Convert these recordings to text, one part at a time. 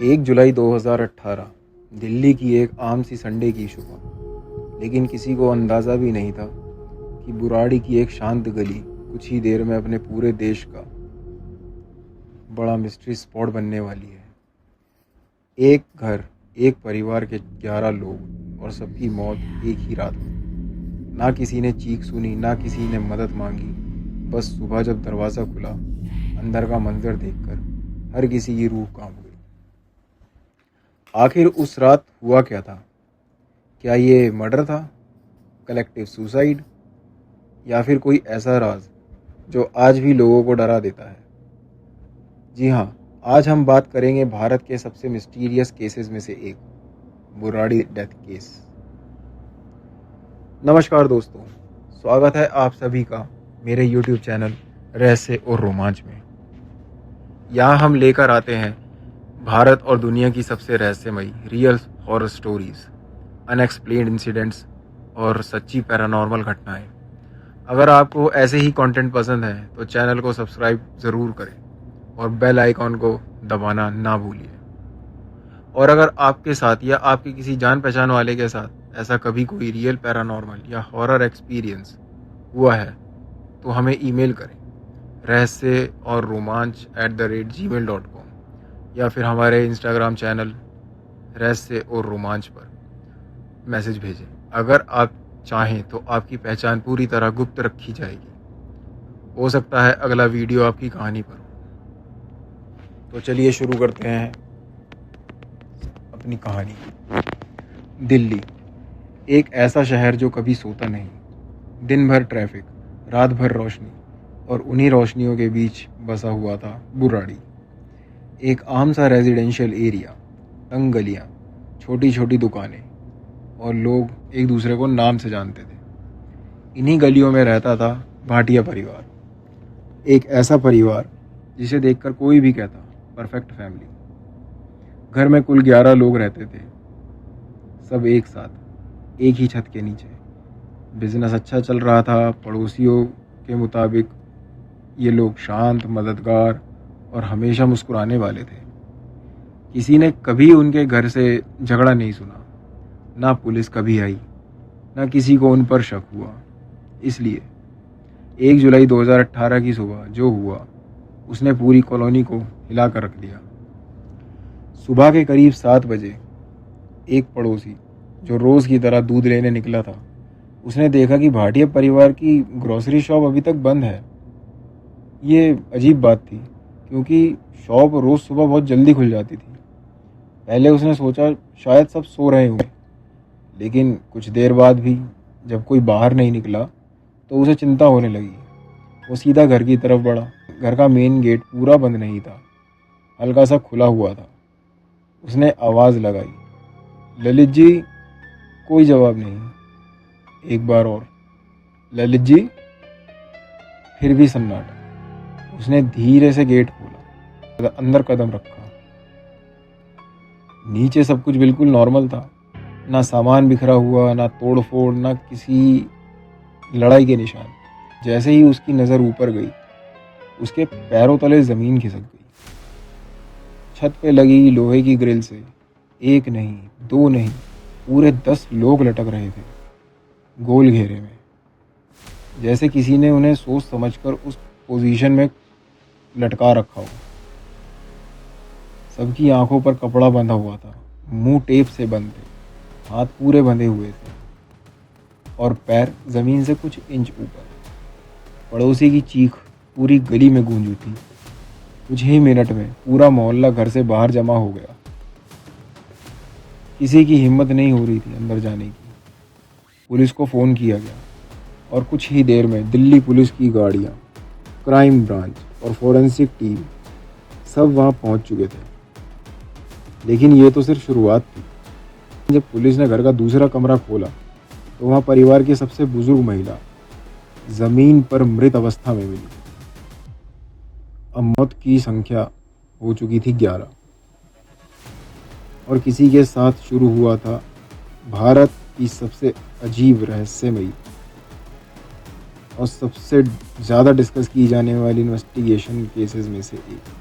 1 जुलाई 2018 दिल्ली की एक आम सी संडे की सुबह। लेकिन किसी को अंदाज़ा भी नहीं था कि बुराड़ी की एक शांत गली कुछ ही देर में अपने पूरे देश का बड़ा मिस्ट्री स्पॉट बनने वाली है। एक घर, एक परिवार के 11 लोग और सबकी मौत एक ही रात में। ना किसी ने चीख सुनी, ना किसी ने मदद मांगी। बस सुबह जब दरवाज़ा खुला, अंदर का मंजर देखकर हर किसी की रूह कांप गई। आखिर उस रात हुआ क्या था? क्या ये मर्डर था, कलेक्टिव सुसाइड, या फिर कोई ऐसा राज जो आज भी लोगों को डरा देता है? जी हाँ, आज हम बात करेंगे भारत के सबसे मिस्टीरियस केसेस में से एक, बुराड़ी डेथ केस। नमस्कार दोस्तों, स्वागत है आप सभी का मेरे YouTube चैनल रहस्य और रोमांच में। यहाँ हम लेकर आते हैं भारत और दुनिया की सबसे रहस्यमयी real horror stories, unexplained incidents और सच्ची पैरानॉर्मल घटनाएं। अगर आपको ऐसे ही कंटेंट पसंद है तो चैनल को सब्सक्राइब ज़रूर करें और बेल आइकॉन को दबाना ना भूलिए। और अगर आपके साथ या आपके किसी जान पहचान वाले के साथ ऐसा कभी कोई रियल पैरानॉर्मल या हॉरर एक्सपीरियंस हुआ है तो हमें ईमेल करें रहस्य और रोमांच @gmail.com या फिर हमारे इंस्टाग्राम चैनल रहस्य और रोमांच पर मैसेज भेजें। अगर आप चाहें तो आपकी पहचान पूरी तरह गुप्त रखी जाएगी। हो सकता है अगला वीडियो आपकी कहानी पर हो। तो चलिए शुरू करते हैं अपनी कहानी। दिल्ली, एक ऐसा शहर जो कभी सोता नहीं। दिन भर ट्रैफिक, रात भर रोशनी, और उन्हीं रोशनियों के बीच बसा हुआ था बुराड़ी। एक आम सा रेजिडेंशियल एरिया, तंग गलियाँ, छोटी छोटी दुकानें, और लोग एक दूसरे को नाम से जानते थे। इन्हीं गलियों में रहता था भाटिया परिवार। एक ऐसा परिवार जिसे देखकर कोई भी कहता परफेक्ट फैमिली। घर में कुल 11 लोग रहते थे, सब एक साथ, एक ही छत के नीचे। बिजनेस अच्छा चल रहा था। पड़ोसियों के मुताबिक ये लोग शांत, मददगार और हमेशा मुस्कुराने वाले थे। किसी ने कभी उनके घर से झगड़ा नहीं सुना। ना पुलिस कभी आई, ना किसी को उन पर शक हुआ। इसलिए 1 जुलाई 2018 की सुबह जो हुआ उसने पूरी कॉलोनी को हिला कर रख दिया। सुबह के करीब 7 बजे एक पड़ोसी जो रोज़ की तरह दूध लेने निकला था, उसने देखा कि भाटिया परिवार की ग्रोसरी शॉप अभी तक बंद है। ये अजीब बात थी क्योंकि शॉप रोज़ सुबह बहुत जल्दी खुल जाती थी। पहले उसने सोचा शायद सब सो रहे होंगे, लेकिन कुछ देर बाद भी जब कोई बाहर नहीं निकला तो उसे चिंता होने लगी। वो सीधा घर की तरफ बढ़ा। घर का मेन गेट पूरा बंद नहीं था, हल्का सा खुला हुआ था। उसने आवाज़ लगाई, ललित जी। कोई जवाब नहीं। एक बार और, ललित जी। फिर भी सन्नाटा। उसने धीरे से गेट खोला, अंदर कदम रखा। नीचे सब कुछ बिल्कुल नॉर्मल था। ना सामान बिखरा हुआ, ना तोड़ फोड़, ना किसी लड़ाई के निशान। जैसे ही उसकी नज़र ऊपर गई, उसके पैरों तले ज़मीन खिसक गई। छत पे लगी लोहे की ग्रिल से एक नहीं, दो नहीं, पूरे 10 लोग लटक रहे थे, गोल घेरे में, जैसे किसी ने उन्हें सोच समझकर उस पोजीशन में लटका रखा हो। सबकी आंखों पर कपड़ा बंधा हुआ था, मुंह टेप से बंद थे, हाथ पूरे बंधे हुए थे और पैर ज़मीन से कुछ इंच ऊपर। पड़ोसी की चीख पूरी गली में गूंज उठी। कुछ ही मिनट में पूरा मोहल्ला घर से बाहर जमा हो गया। किसी की हिम्मत नहीं हो रही थी अंदर जाने की। पुलिस को फ़ोन किया गया और कुछ ही देर में दिल्ली पुलिस की गाड़ियाँ, क्राइम ब्रांच और फोरेंसिक टीम सब वहाँ पहुँच चुके थे। लेकिन ये तो सिर्फ शुरुआत थी। जब पुलिस ने घर का दूसरा कमरा खोला तो वहाँ परिवार की सबसे बुजुर्ग महिला ज़मीन पर मृत अवस्था में मिली। अब मौत की संख्या हो चुकी थी 11, और किसी के साथ शुरू हुआ था भारत की सबसे अजीब, रहस्यमयी और सबसे ज़्यादा डिस्कस की जाने वाली इन्वेस्टिगेशन केसेस में से एक।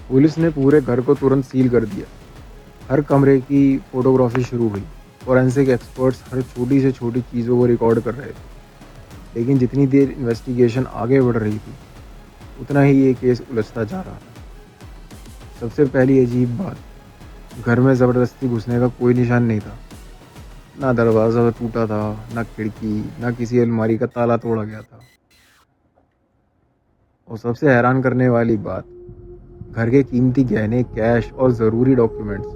पुलिस ने पूरे घर को तुरंत सील कर दिया हर कमरे की फोटोग्राफी शुरू हुई। फॉरेंसिक एक्सपर्ट्स हर छोटी से छोटी चीज़ों को रिकॉर्ड कर रहे थे। लेकिन जितनी देर इन्वेस्टिगेशन आगे बढ़ रही थी, उतना ही ये केस उलझता जा रहा था। सबसे पहली अजीब बात, घर में ज़बरदस्ती घुसने का कोई निशान नहीं था। ना दरवाज़ा टूटा था, ना खिड़की, ना किसी अलमारी का ताला तोड़ा गया था। और सबसे हैरान करने वाली बात, घर के कीमती गहने, कैश और ज़रूरी डॉक्यूमेंट्स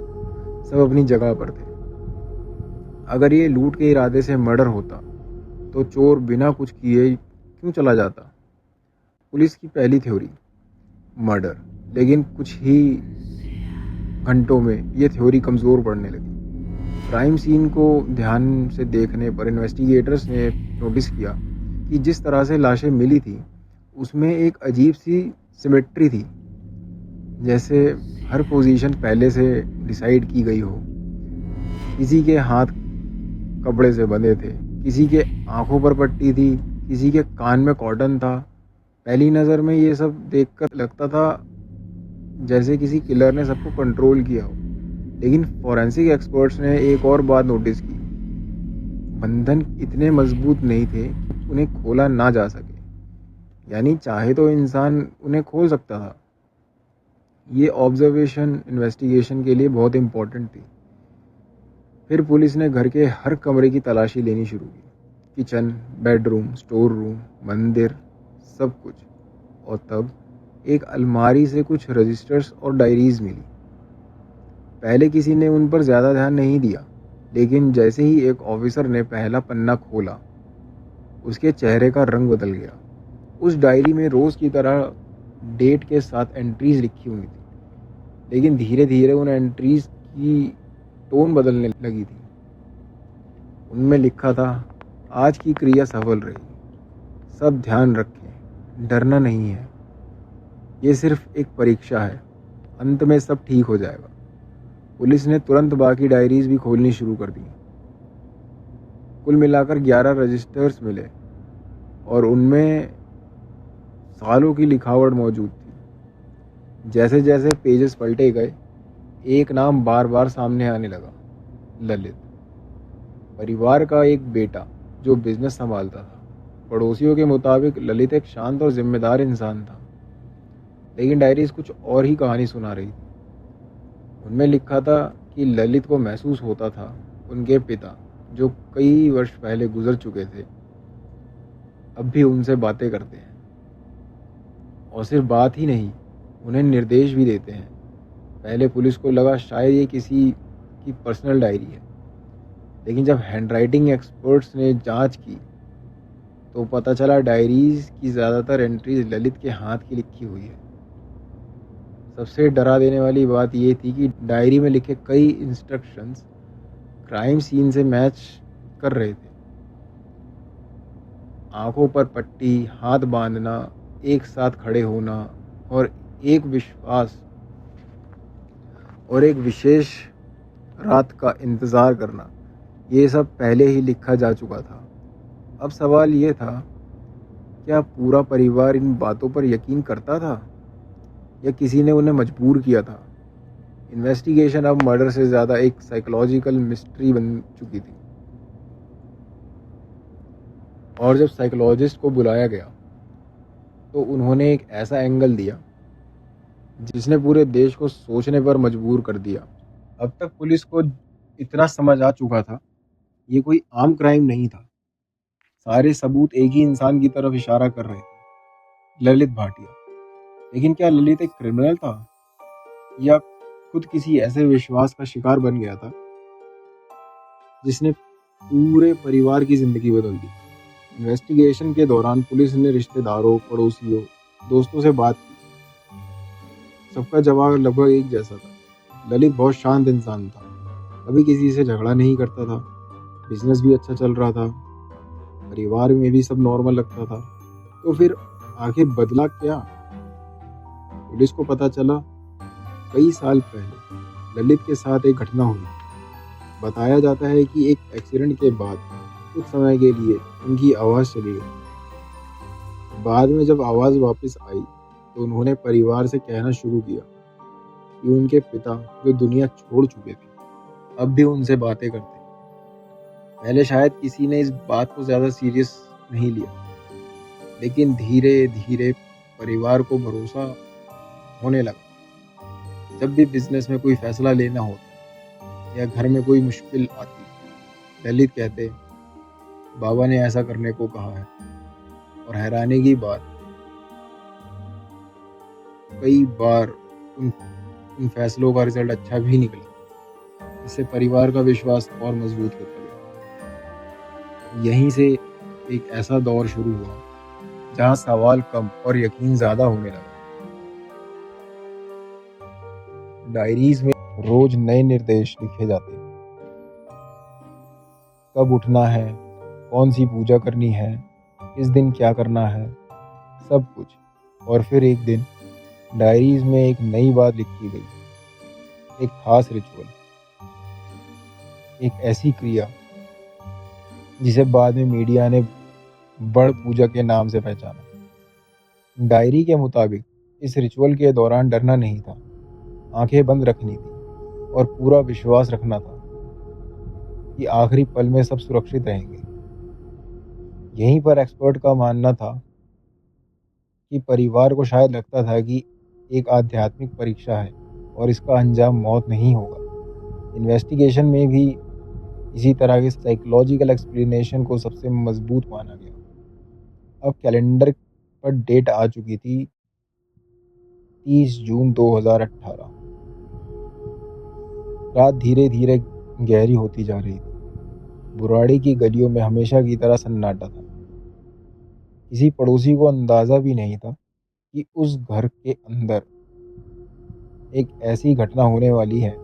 सब अपनी जगह पर थे। अगर ये लूट के इरादे से मर्डर होता, तो चोर बिना कुछ किए क्यों चला जाता? पुलिस की पहली थ्योरी, मर्डर। लेकिन कुछ ही घंटों में ये थ्योरी कमज़ोर पड़ने लगी। क्राइम सीन को ध्यान से देखने पर इन्वेस्टिगेटर्स ने नोटिस किया कि जिस तरह से लाशें मिली थी, उसमें एक अजीब सी सिमेट्री थी, जैसे हर पोजीशन पहले से डिसाइड की गई हो। किसी के हाथ कपड़े से बंधे थे, किसी के आंखों पर पट्टी थी, किसी के कान में कॉटन था। पहली नज़र में ये सब देखकर लगता था जैसे किसी किलर ने सबको कंट्रोल किया हो। लेकिन फॉरेंसिक एक्सपर्ट्स ने एक और बात नोटिस की, बंधन इतने मजबूत नहीं थे कि उन्हें खोला ना जा सके। यानी चाहे तो इंसान उन्हें खोल सकता था। ये ऑब्जर्वेशन इन्वेस्टिगेशन के लिए बहुत इम्पोर्टेंट थी। फिर पुलिस ने घर के हर कमरे की तलाशी लेनी शुरू की, किचन, बेडरूम, स्टोर रूम, मंदिर, सब कुछ। और तब एक अलमारी से कुछ रजिस्टर्स और डायरीज मिली। पहले किसी ने उन पर ज़्यादा ध्यान नहीं दिया, लेकिन जैसे ही एक ऑफिसर ने पहला पन्ना खोला, उसके चेहरे का रंग बदल गया। उस डायरी में रोज़ की तरह डेट के साथ एंट्रीज लिखी हुई थी, लेकिन धीरे धीरे उन एंट्रीज की टोन बदलने लगी थी। उनमें लिखा था, आज की क्रिया सफल रही, सब ध्यान रखें, डरना नहीं है, ये सिर्फ एक परीक्षा है, अंत में सब ठीक हो जाएगा। पुलिस ने तुरंत बाकी डायरीज भी खोलनी शुरू कर दी। कुल मिलाकर 11 रजिस्टर्स मिले और उनमें सालों की लिखावट मौजूद थी। जैसे जैसे पेजेस पलटे गए, एक नाम बार बार सामने आने लगा, ललित। परिवार का एक बेटा जो बिजनेस संभालता था। पड़ोसियों के मुताबिक ललित एक शांत और जिम्मेदार इंसान था, लेकिन डायरीज कुछ और ही कहानी सुना रही थी। उनमें लिखा था कि ललित को महसूस होता था उनके पिता, जो कई वर्ष पहले गुजर चुके थे, अब भी उनसे बातें करते हैं। और सिर्फ बात ही नहीं, उन्हें निर्देश भी देते हैं। पहले पुलिस को लगा शायद ये किसी की पर्सनल डायरी है, लेकिन जब हैंडराइटिंग एक्सपर्ट्स ने जांच की, तो पता चला डायरीज की ज़्यादातर एंट्रीज ललित के हाथ की लिखी हुई है। सबसे डरा देने वाली बात यह थी कि डायरी में लिखे कई इंस्ट्रक्शंस क्राइम सीन से मैच कर रहे थे। आंखों पर पट्टी, हाथ बांधना, एक साथ खड़े होना और एक विशेष रात का इंतज़ार करना, ये सब पहले ही लिखा जा चुका था। अब सवाल ये था, क्या पूरा परिवार इन बातों पर यकीन करता था या किसी ने उन्हें मजबूर किया था? इन्वेस्टिगेशन अब मर्डर से ज़्यादा एक साइकोलॉजिकल मिस्ट्री बन चुकी थी। और जब साइकोलॉजिस्ट को बुलाया गया, तो उन्होंने एक ऐसा एंगल दिया जिसने पूरे देश को सोचने पर मजबूर कर दिया। अब तक पुलिस को इतना समझ आ चुका था, ये कोई आम क्राइम नहीं था। सारे सबूत एक ही इंसान की तरफ इशारा कर रहे थे, ललित भाटिया। लेकिन क्या ललित एक क्रिमिनल था या खुद किसी ऐसे विश्वास का शिकार बन गया था जिसने पूरे परिवार की जिंदगी बदल दी? इन्वेस्टिगेशन के दौरान पुलिस ने रिश्तेदारों, पड़ोसियों, दोस्तों से बात की। सबका जवाब लगभग एक जैसा था, ललित बहुत शांत इंसान था, कभी किसी से झगड़ा नहीं करता था, बिजनेस भी अच्छा चल रहा था, परिवार में भी सब नॉर्मल लगता था। तो फिर आखिर बदला क्या? पुलिस को पता चला, कई साल पहले ललित के साथ एक घटना हुई। बताया जाता है कि एक एक्सीडेंट के बाद कुछ समय के लिए उनकी आवाज़ चली गई। बाद में जब आवाज़ वापस आई, तो उन्होंने परिवार से कहना शुरू किया, कि उनके पिता, जो दुनिया छोड़ चुके थे, अब भी उनसे बातें करते हैं। पहले शायद किसी ने इस बात को ज़्यादा सीरियस नहीं लिया, लेकिन धीरे धीरे परिवार को भरोसा होने लगा। जब भी बिजनेस में कोई फैसला लेना होता या घर में कोई मुश्किल आती, ललित कहते, बाबा ने ऐसा करने को कहा है। और हैरानी की बात, कई बार उन उन फैसलों का रिजल्ट अच्छा भी निकला। इससे परिवार का विश्वास और मजबूत होता गया। यहीं से एक ऐसा दौर शुरू हुआ जहां सवाल कम और यकीन ज्यादा होने लगा। डायरीज में रोज नए निर्देश लिखे जाते, कब उठना है, कौन सी पूजा करनी है, किस दिन क्या करना है, सब कुछ। और फिर एक दिन डायरीज में एक नई बात लिखी गई, एक खास रिचुअल, एक ऐसी क्रिया जिसे बाद में मीडिया ने बड़ पूजा के नाम से पहचाना। डायरी के मुताबिक इस रिचुअल के दौरान डरना नहीं था, आंखें बंद रखनी थी और पूरा विश्वास रखना था कि आखिरी पल में सब सुरक्षित रहेंगे। यहीं पर एक्सपर्ट का मानना था कि परिवार को शायद लगता था कि एक आध्यात्मिक परीक्षा है और इसका अंजाम मौत नहीं होगा। इन्वेस्टिगेशन में भी इसी तरह के साइकोलॉजिकल एक्सप्लेनेशन को सबसे मजबूत माना गया। अब कैलेंडर पर डेट आ चुकी थी 30 जून 2018। रात धीरे धीरे गहरी होती जा रही थी। बुराड़ी की गलियों में हमेशा की तरह सन्नाटा था। किसी पड़ोसी को अंदाजा भी नहीं था कि उस घर के अंदर एक ऐसी घटना होने वाली है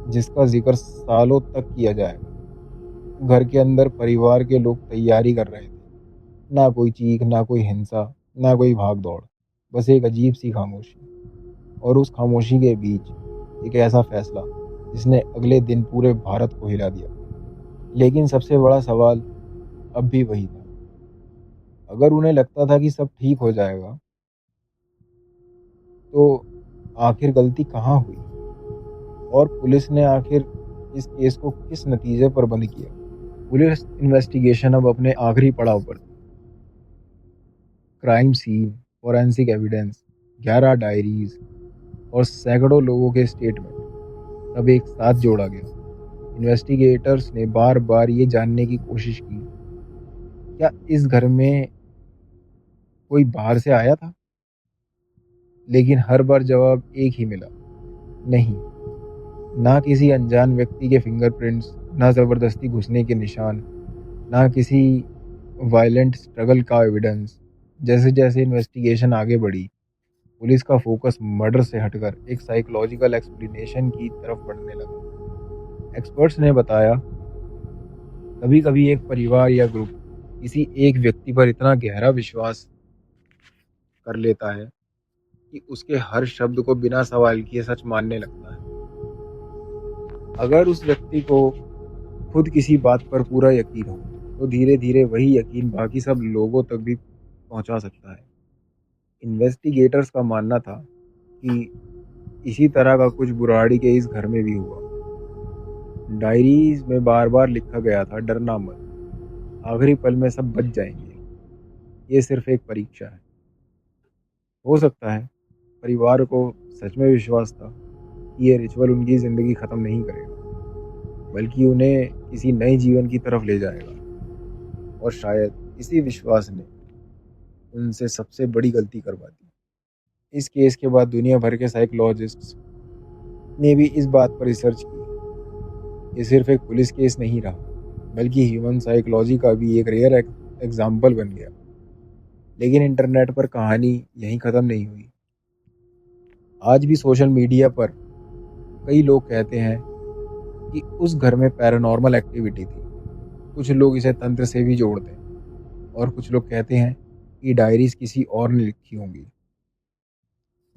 जिसका जिक्र सालों तक किया जाएगा। घर के अंदर परिवार के लोग तैयारी कर रहे थे। ना कोई चीख, ना कोई हिंसा, ना कोई भाग दौड़, बस एक अजीब सी खामोशी। और उस खामोशी के बीच एक ऐसा फैसला जिसने अगले दिन पूरे भारत को हिला दिया। लेकिन सबसे बड़ा सवाल अब भी वही था। अगर उन्हें लगता था कि सब ठीक हो जाएगा, तो आखिर गलती कहाँ हुई? और पुलिस ने आखिर इस केस को किस नतीजे पर बंद किया? पुलिस इन्वेस्टिगेशन अब अपने आखिरी पड़ाव पर थी। Crime scene, forensic evidence, 11 diaries और सैकड़ों लोगों के स्टेटमेंट सब एक साथ जोड़ा गया। इन्वेस्टिगेटर्स ने बार बार ये जानने की कोशिश की, क्या इस घर में कोई बाहर से आया था? लेकिन हर बार जवाब एक ही मिला, नहीं। ना किसी अनजान व्यक्ति के फिंगरप्रिंट्स, ना ज़बरदस्ती घुसने के निशान, ना किसी वायलेंट स्ट्रगल का एविडेंस। जैसे जैसे इन्वेस्टिगेशन आगे बढ़ी, पुलिस का फोकस मर्डर से हटकर एक साइकोलॉजिकल एक्सप्लेनेशन की तरफ बढ़ने लगा। एक्सपर्ट्स ने बताया, कभी कभी एक परिवार या ग्रुप किसी एक व्यक्ति पर इतना गहरा विश्वास कर लेता है कि उसके हर शब्द को बिना सवाल किए सच मानने लगता है। अगर उस व्यक्ति को खुद किसी बात पर पूरा यकीन हो, तो धीरे धीरे वही यकीन बाकी सब लोगों तक भी पहुंचा सकता है। इन्वेस्टिगेटर्स का मानना था कि इसी तरह का कुछ बुराड़ी के इस घर में भी हुआ। डायरीज में बार बार लिखा गया था, डरना मत, आखिरी पल में सब बच जाएंगे, ये सिर्फ एक परीक्षा है। हो सकता है परिवार को सच में विश्वास था कि ये रिचुअल उनकी ज़िंदगी ख़त्म नहीं करेगा, बल्कि उन्हें किसी नए जीवन की तरफ ले जाएगा। और शायद इसी विश्वास ने उनसे सबसे बड़ी गलती करवा दी। इस केस के बाद दुनिया भर के साइकोलॉजिस्ट्स ने भी इस बात पर रिसर्च की। ये सिर्फ एक पुलिस केस नहीं रहा, बल्कि ह्यूमन साइकोलॉजी का भी एक रेयर एग्जाम्पल बन गया। लेकिन इंटरनेट पर कहानी यहीं ख़त्म नहीं हुई। आज भी सोशल मीडिया पर कई लोग कहते हैं कि उस घर में पैरानॉर्मल एक्टिविटी थी। कुछ लोग इसे तंत्र से भी जोड़ते हैं और कुछ लोग कहते हैं कि डायरीज किसी और ने लिखी होंगी।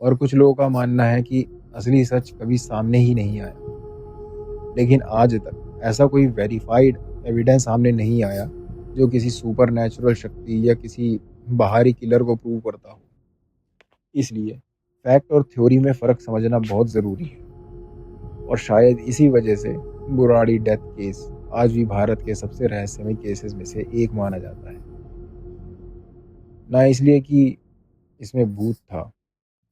और कुछ लोगों का मानना है कि असली सच कभी सामने ही नहीं आया। लेकिन आज तक ऐसा कोई वेरीफाइड एविडेंस सामने नहीं आया जो किसी सुपर नेचुरल शक्ति या किसी बाहरी किलर को प्रूव करता हो। इसलिए फैक्ट और थ्योरी में फ़र्क समझना बहुत ज़रूरी है और शायद इसी वजह से बुराड़ी डेथ केस आज भी भारत के सबसे रहस्यमय केसेस में से एक माना जाता है। ना इसलिए कि इसमें भूत था,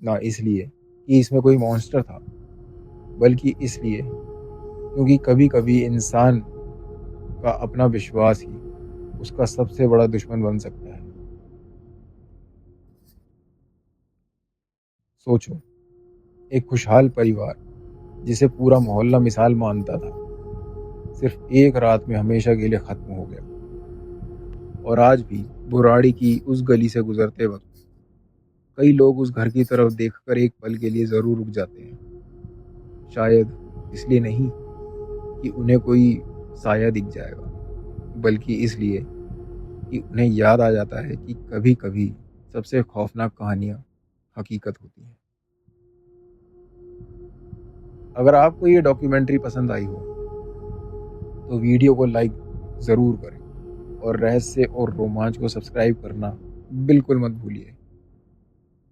ना इसलिए कि इसमें कोई मॉन्स्टर था, बल्कि इसलिए क्योंकि कभी-कभी इंसान का अपना विश्वास ही उसका सबसे बड़ा दुश्मन बन सकता है। सोचो, एक खुशहाल परिवार जिसे पूरा मोहल्ला मिसाल मानता था, सिर्फ एक रात में हमेशा के लिए खत्म हो गया। और आज भी बुराड़ी की उस गली से गुजरते वक्त कई लोग उस घर की तरफ देखकर एक पल के लिए जरूर रुक जाते हैं। शायद इसलिए नहीं कि उन्हें कोई साया दिख जाएगा, बल्कि इसलिए कि उन्हें याद आ जाता है कि कभी कभी सबसे खौफनाक कहानियां हकीकत होती हैं। अगर आपको ये डॉक्यूमेंट्री पसंद आई हो तो वीडियो को लाइक ज़रूर करें और रहस्य और रोमांच को सब्सक्राइब करना बिल्कुल मत भूलिए।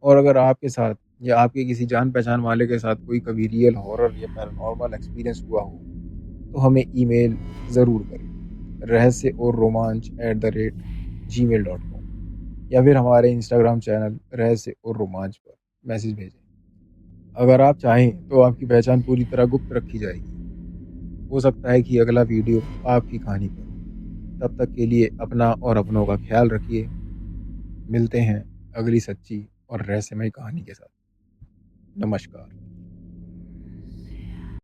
और अगर आपके साथ या आपके किसी जान पहचान वाले के साथ कोई कभी रियल हॉरर या पैरानॉर्मल एक्सपीरियंस हुआ हो तो हमें ईमेल ज़रूर करें रहस्य और रोमांच@gmail.com या फिर हमारे इंस्टाग्राम चैनल रहस्य और रोमांच पर मैसेज भेजें। अगर आप चाहें तो आपकी पहचान पूरी तरह गुप्त रखी जाएगी। हो सकता है कि अगला वीडियो आपकी कहानी पर हो। तब तक के लिए अपना और अपनों का ख्याल रखिए। मिलते हैं अगली सच्ची और रहस्यमय कहानी के साथ। नमस्कार।